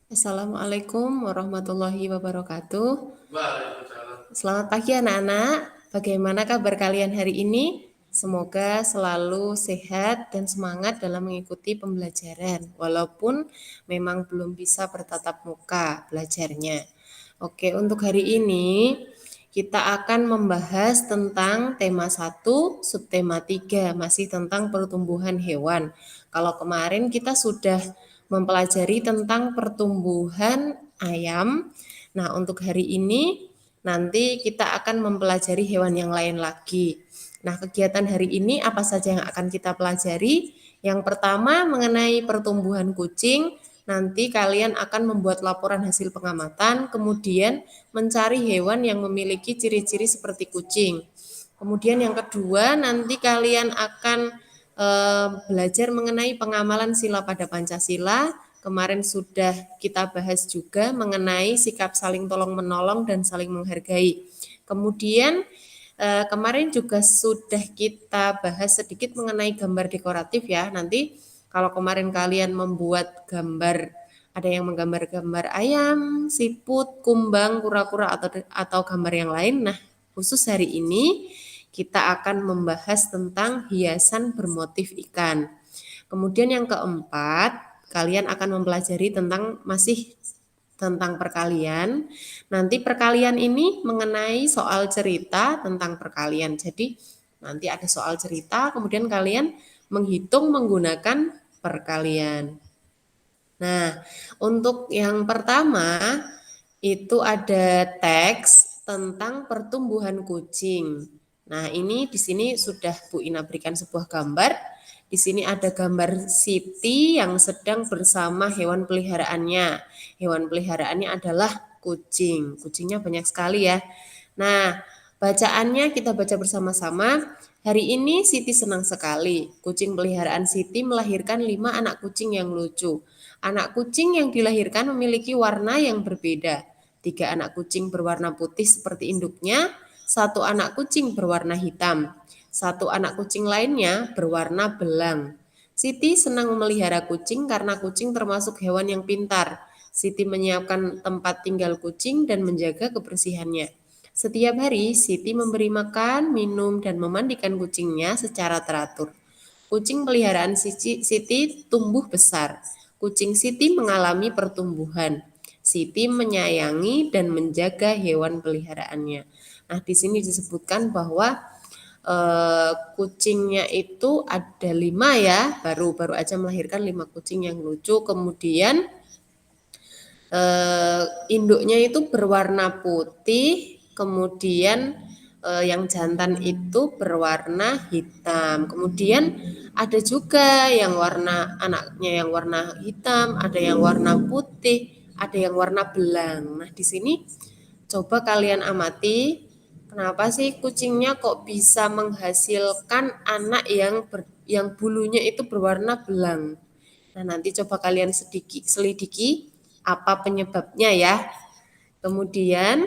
Assalamualaikum warahmatullahi wabarakatuh. Waalaikumsalam. Selamat pagi anak-anak. Bagaimana kabar kalian hari ini? Semoga selalu sehat dan semangat dalam mengikuti pembelajaran, walaupun memang belum bisa bertatap muka belajarnya. Oke, untuk hari ini kita akan membahas tentang tema 1, subtema 3, masih tentang pertumbuhan hewan. Kalau kemarin kita sudah mempelajari tentang pertumbuhan ayam. Nah, untuk hari ini nanti kita akan mempelajari hewan yang lain lagi. Nah, kegiatan hari ini apa saja yang akan kita pelajari? Yang pertama mengenai pertumbuhan kucing. Nanti kalian akan membuat laporan hasil pengamatan, kemudian mencari hewan yang memiliki ciri-ciri seperti kucing. Kemudian yang kedua, nanti kalian akan belajar mengenai pengamalan sila pada Pancasila. Kemarin sudah kita bahas juga mengenai sikap saling tolong-menolong dan saling menghargai. Kemudian kemarin juga sudah kita bahas sedikit mengenai gambar dekoratif ya. Nanti kalau kemarin kalian membuat gambar, ada yang menggambar gambar ayam, siput, kumbang, kura-kura atau gambar yang lain. Nah, khusus hari ini kita akan membahas tentang hiasan bermotif ikan. Kemudian yang keempat, kalian akan mempelajari masih tentang perkalian. Nanti perkalian ini mengenai soal cerita tentang perkalian. Jadi nanti ada soal cerita, kemudian kalian menghitung menggunakan perkalian. Nah, untuk yang pertama itu ada teks tentang pertumbuhan kucing. Nah, ini di sini sudah Bu Ina berikan sebuah gambar. Di sini ada gambar Siti yang sedang bersama hewan peliharaannya. Hewan peliharaannya adalah kucing. Kucingnya banyak sekali ya. Nah, bacaannya kita baca bersama-sama. Hari ini Siti senang sekali. Kucing peliharaan Siti melahirkan 5 anak kucing yang lucu. Anak kucing yang dilahirkan memiliki warna yang berbeda. 3 anak kucing berwarna putih seperti induknya, 1 anak kucing berwarna hitam, 1 anak kucing lainnya berwarna belang. Siti senang memelihara kucing karena kucing termasuk hewan yang pintar. Siti menyiapkan tempat tinggal kucing dan menjaga kebersihannya. Setiap hari, Siti memberi makan, minum, dan memandikan kucingnya secara teratur. Kucing peliharaan Siti tumbuh besar. Kucing Siti mengalami pertumbuhan. Siti menyayangi dan menjaga hewan peliharaannya. Nah, di sini disebutkan bahwa kucingnya itu ada 5 ya, baru aja melahirkan 5 kucing yang lucu. Kemudian induknya itu berwarna putih, kemudian yang jantan itu berwarna hitam. Kemudian ada juga yang anaknya yang warna hitam, ada yang warna putih, ada yang warna belang. Nah, di sini coba kalian amati, kenapa sih kucingnya kok bisa menghasilkan anak yang bulunya itu berwarna belang. Nah, nanti coba kalian selidiki apa penyebabnya ya. Kemudian,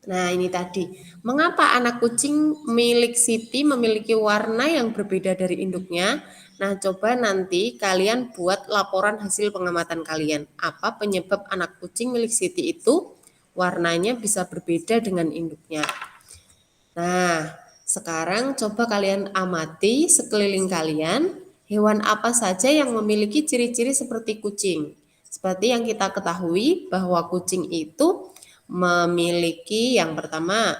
nah ini tadi, mengapa anak kucing milik Siti memiliki warna yang berbeda dari induknya? Nah, coba nanti kalian buat laporan hasil pengamatan kalian. Apa penyebab anak kucing milik Siti itu warnanya bisa berbeda dengan induknya? Nah, sekarang coba kalian amati sekeliling kalian, hewan apa saja yang memiliki ciri-ciri seperti kucing. Seperti yang kita ketahui bahwa kucing itu memiliki yang pertama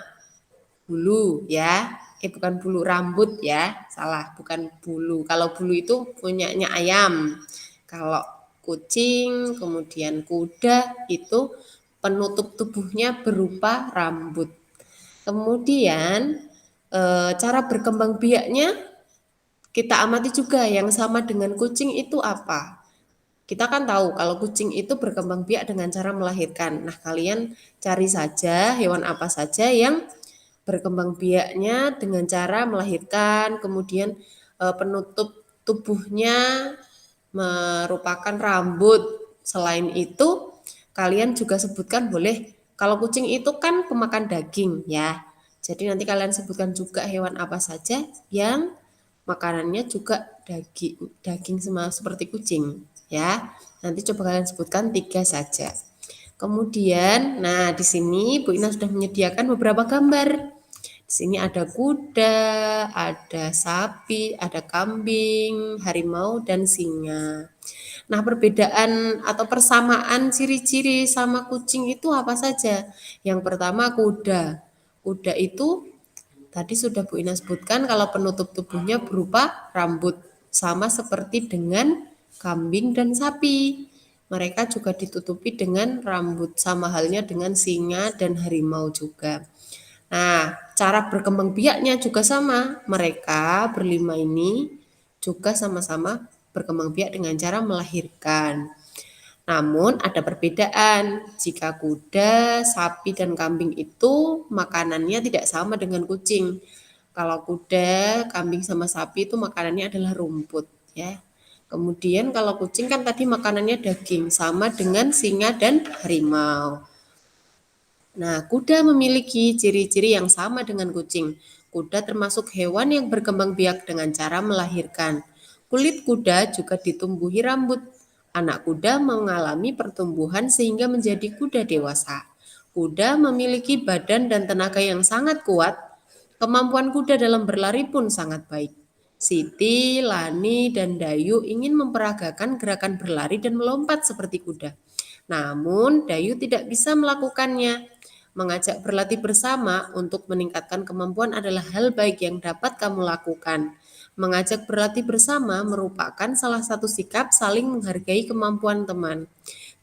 bulu ya. Bukan bulu rambut ya, salah, bukan bulu. Kalau bulu itu punyanya ayam. Kalau kucing, kemudian kuda itu penutup tubuhnya berupa rambut. Kemudian cara berkembang biaknya kita amati juga yang sama dengan kucing itu apa? Kita kan tahu kalau kucing itu berkembang biak dengan cara melahirkan. Nah, kalian cari saja hewan apa saja yang berkembang biaknya dengan cara melahirkan, kemudian penutup tubuhnya merupakan rambut. Selain itu, kalian juga sebutkan boleh, kalau kucing itu kan pemakan daging ya. Jadi nanti kalian sebutkan juga hewan apa saja yang makanannya juga daging, daging seperti kucing. ya. Nanti coba kalian sebutkan 3 saja. Kemudian, nah di sini Bu Ina sudah menyediakan beberapa gambar. Di sini ada kuda, ada sapi, ada kambing, harimau, dan singa. Nah, perbedaan atau persamaan ciri-ciri sama kucing itu apa saja? Yang pertama kuda. Kuda itu tadi sudah Bu Ina sebutkan kalau penutup tubuhnya berupa rambut, sama seperti dengan kambing dan sapi. Mereka juga ditutupi dengan rambut, sama halnya dengan singa dan harimau juga. Nah, cara berkembang biaknya juga sama. Mereka berlima ini juga sama-sama berkembang biak dengan cara melahirkan. Namun ada perbedaan. Jika kuda, sapi, dan kambing itu makanannya tidak sama dengan kucing. Kalau kuda, kambing, sama sapi itu makanannya adalah rumput, ya. Kemudian kalau kucing kan tadi makanannya daging, sama dengan singa dan harimau. Nah, kuda memiliki ciri-ciri yang sama dengan kucing. Kuda termasuk hewan yang berkembang biak dengan cara melahirkan. Kulit kuda juga ditumbuhi rambut. Anak kuda mengalami pertumbuhan sehingga menjadi kuda dewasa. Kuda memiliki badan dan tenaga yang sangat kuat. Kemampuan kuda dalam berlari pun sangat baik. Siti, Lani, dan Dayu ingin memperagakan gerakan berlari dan melompat seperti kuda. Namun, Dayu tidak bisa melakukannya. Mengajak berlatih bersama untuk meningkatkan kemampuan adalah hal baik yang dapat kamu lakukan. Mengajak berlatih bersama merupakan salah satu sikap saling menghargai kemampuan teman.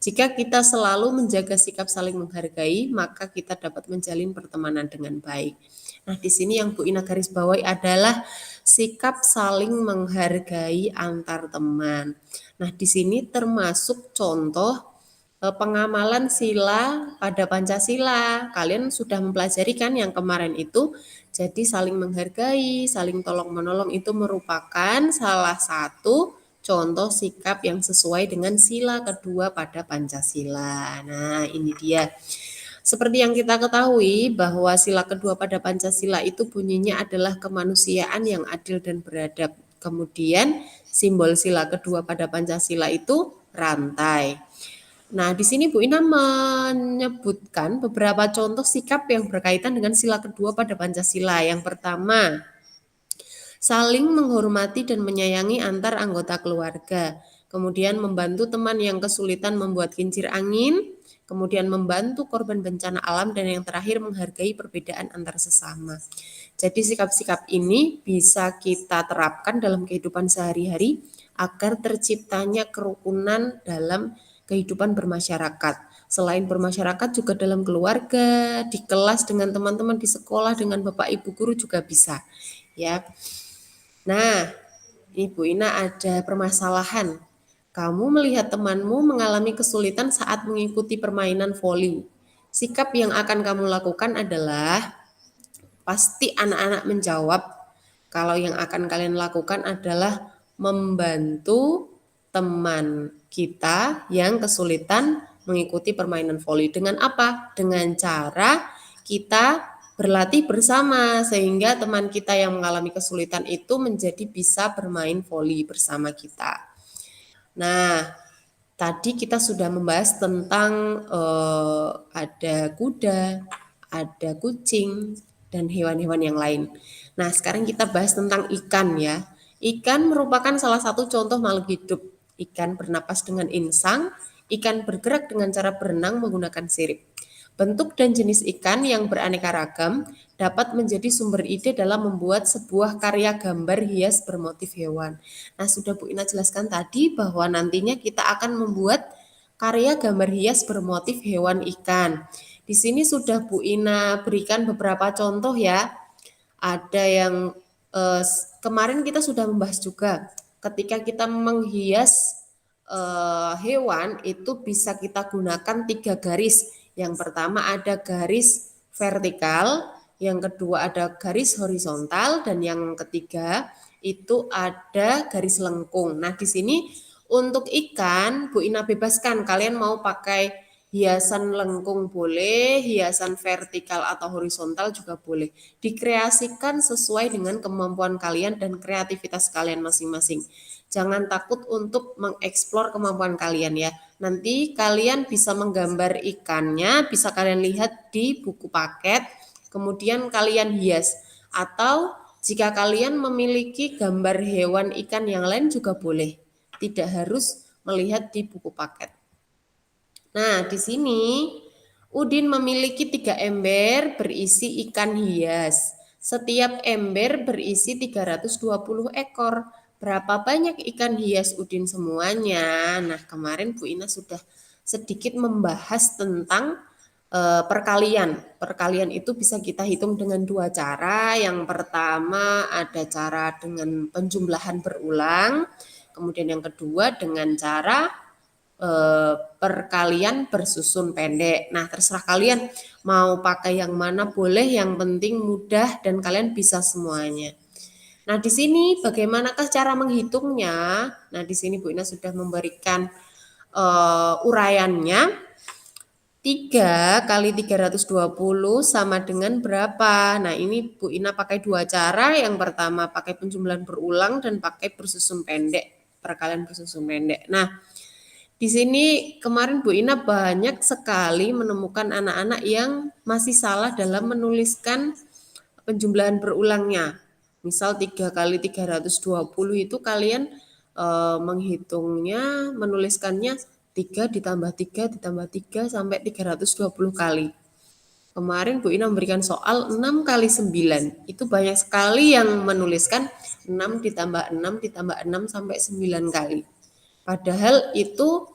Jika kita selalu menjaga sikap saling menghargai, maka kita dapat menjalin pertemanan dengan baik. Nah, di sini yang Bu Ina garis bawahi adalah sikap saling menghargai antar teman. Nah, di sini termasuk contoh pengamalan sila pada Pancasila. Kalian sudah mempelajari kan yang kemarin itu. Jadi saling menghargai, saling tolong-menolong itu merupakan salah satu contoh sikap yang sesuai dengan sila kedua pada Pancasila. Nah, ini dia. Seperti yang kita ketahui bahwa sila kedua pada Pancasila itu bunyinya adalah kemanusiaan yang adil dan beradab. Kemudian simbol sila kedua pada Pancasila itu rantai. Nah, di sini Bu Ina menyebutkan beberapa contoh sikap yang berkaitan dengan sila kedua pada Pancasila. Yang pertama, saling menghormati dan menyayangi antar anggota keluarga. Kemudian membantu teman yang kesulitan membuat kincir angin. Kemudian membantu korban bencana alam. Dan yang terakhir menghargai perbedaan antar sesama. Jadi sikap-sikap ini bisa kita terapkan dalam kehidupan sehari-hari agar terciptanya kerukunan dalam kehidupan bermasyarakat. Selain bermasyarakat juga dalam keluarga, di kelas dengan teman-teman di sekolah, dengan Bapak Ibu guru juga bisa. Ya. Nah, Ibu Ina ada permasalahan. Kamu melihat temanmu mengalami kesulitan saat mengikuti permainan voli. Sikap yang akan kamu lakukan adalah pasti anak-anak menjawab. Kalau yang akan kalian lakukan adalah membantu teman kita yang kesulitan mengikuti permainan voli. Dengan apa? Dengan cara kita berlatih bersama sehingga teman kita yang mengalami kesulitan itu menjadi bisa bermain voli bersama kita. Nah, tadi kita sudah membahas tentang ada kuda, ada kucing, dan hewan-hewan yang lain. Nah, sekarang kita bahas tentang ikan ya. Ikan merupakan salah satu contoh makhluk hidup. Ikan bernapas dengan insang, ikan bergerak dengan cara berenang menggunakan sirip. Bentuk dan jenis ikan yang beraneka ragam dapat menjadi sumber ide dalam membuat sebuah karya gambar hias bermotif hewan. Nah, sudah Bu Ina jelaskan tadi bahwa nantinya kita akan membuat karya gambar hias bermotif hewan ikan. Di sini sudah Bu Ina berikan beberapa contoh ya. Ada yang kemarin kita sudah membahas juga. Ketika kita menghias hewan itu bisa kita gunakan 3 garis. Yang pertama ada garis vertikal, yang kedua ada garis horizontal, dan yang ketiga itu ada garis lengkung. Nah, di sini untuk ikan Bu Ina bebaskan, kalian mau pakai hiasan lengkung boleh, hiasan vertikal atau horizontal juga boleh. Dikreasikan sesuai dengan kemampuan kalian dan kreativitas kalian masing-masing. Jangan takut untuk mengeksplor kemampuan kalian ya. Nanti kalian bisa menggambar ikannya, bisa kalian lihat di buku paket, kemudian kalian hias. Atau jika kalian memiliki gambar hewan ikan yang lain juga boleh. Tidak harus melihat di buku paket. Nah, di sini Udin memiliki 3 ember berisi ikan hias. Setiap ember berisi 320 ekor. Berapa banyak ikan hias Udin semuanya? Nah, kemarin Bu Ina sudah sedikit membahas tentang perkalian. Perkalian itu bisa kita hitung dengan 2 cara. Yang pertama ada cara dengan penjumlahan berulang. Kemudian yang kedua dengan cara perkalian bersusun pendek. Nah, terserah kalian mau pakai yang mana boleh, yang penting mudah dan kalian bisa semuanya. Nah, di sini bagaimanakah cara menghitungnya? Nah, di sini Bu Ina sudah memberikan uraiannya. 3 kali 320 sama dengan berapa? Nah, ini Bu Ina pakai 2 cara. Yang pertama pakai penjumlahan berulang dan pakai bersusun pendek, perkalian bersusun pendek. Nah, di sini kemarin Bu Ina banyak sekali menemukan anak-anak yang masih salah dalam menuliskan penjumlahan berulangnya. Misal 3 kali 320 itu kalian menghitungnya, menuliskannya 3 ditambah 3 ditambah 3 sampai 320 kali. Kemarin Bu Ina memberikan soal 6 kali 9. Itu banyak sekali yang menuliskan 6 ditambah 6 ditambah 6 sampai 9 kali. Padahal itu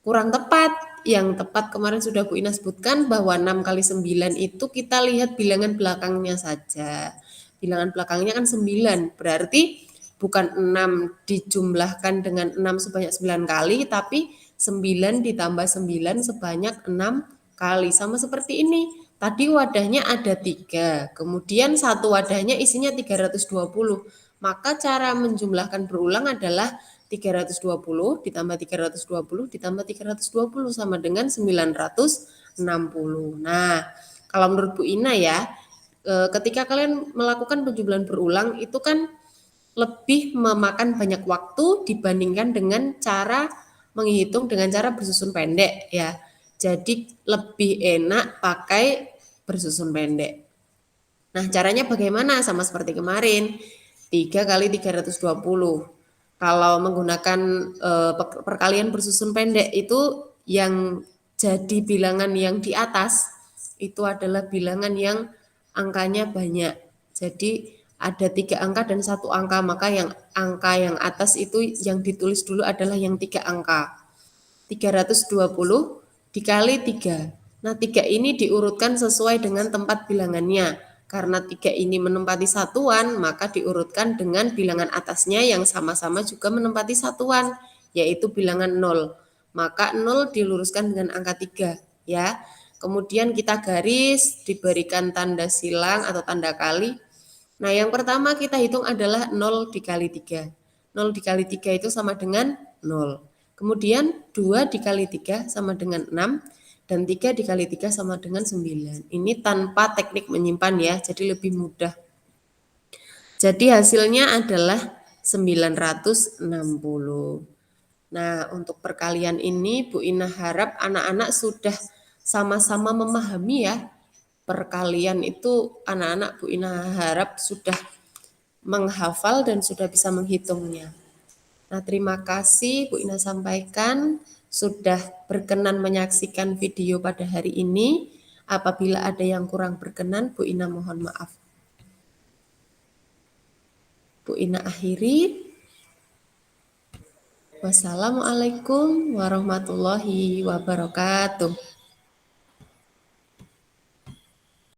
kurang tepat. Yang tepat kemarin sudah Bu Ina sebutkan bahwa 6 kali 9 itu kita lihat bilangan belakangnya saja. Bilangan belakangnya kan 9, berarti bukan 6 dijumlahkan dengan 6 sebanyak 9 kali, tapi 9 ditambah 9 sebanyak 6 kali. Sama seperti ini. Tadi wadahnya ada 3, kemudian satu wadahnya isinya 320. Maka cara menjumlahkan berulang adalah 320 ditambah 320 ditambah 320 sama dengan 960. Nah, kalau menurut Bu Ina ya, ketika kalian melakukan penjumlahan berulang itu kan lebih memakan banyak waktu dibandingkan dengan cara menghitung dengan cara bersusun pendek ya. Jadi lebih enak pakai bersusun pendek. Nah, caranya bagaimana? Sama seperti kemarin. 3 kali 320. Kalau menggunakan perkalian bersusun pendek itu yang jadi bilangan yang di atas itu adalah bilangan yang angkanya banyak. Jadi ada 3 angka dan 1 angka, maka yang angka yang atas itu yang ditulis dulu adalah yang 3 angka. 320 dikali 3. Nah, 3 ini diurutkan sesuai dengan tempat bilangannya. Karena 3 ini menempati satuan, maka diurutkan dengan bilangan atasnya yang sama-sama juga menempati satuan, yaitu bilangan 0. Maka 0 diluruskan dengan angka 3, ya. Kemudian kita garis, diberikan tanda silang atau tanda kali. Nah, yang pertama kita hitung adalah 0 dikali 3. 0 dikali 3 itu sama dengan 0. Kemudian 2 dikali 3 sama dengan 6. Dan 3 dikali 3 sama dengan 9. Ini tanpa teknik menyimpan ya, jadi lebih mudah. Jadi hasilnya adalah 960. Nah, untuk perkalian ini Bu Ina harap anak-anak sudah sama-sama memahami ya. Perkalian itu anak-anak Bu Ina harap sudah menghafal dan sudah bisa menghitungnya. Nah, terima kasih Bu Ina sampaikan sudah berkenan menyaksikan video pada hari ini. Apabila ada yang kurang berkenan, Bu Ina mohon maaf. Bu Ina akhiri. Wassalamualaikum warahmatullahi wabarakatuh.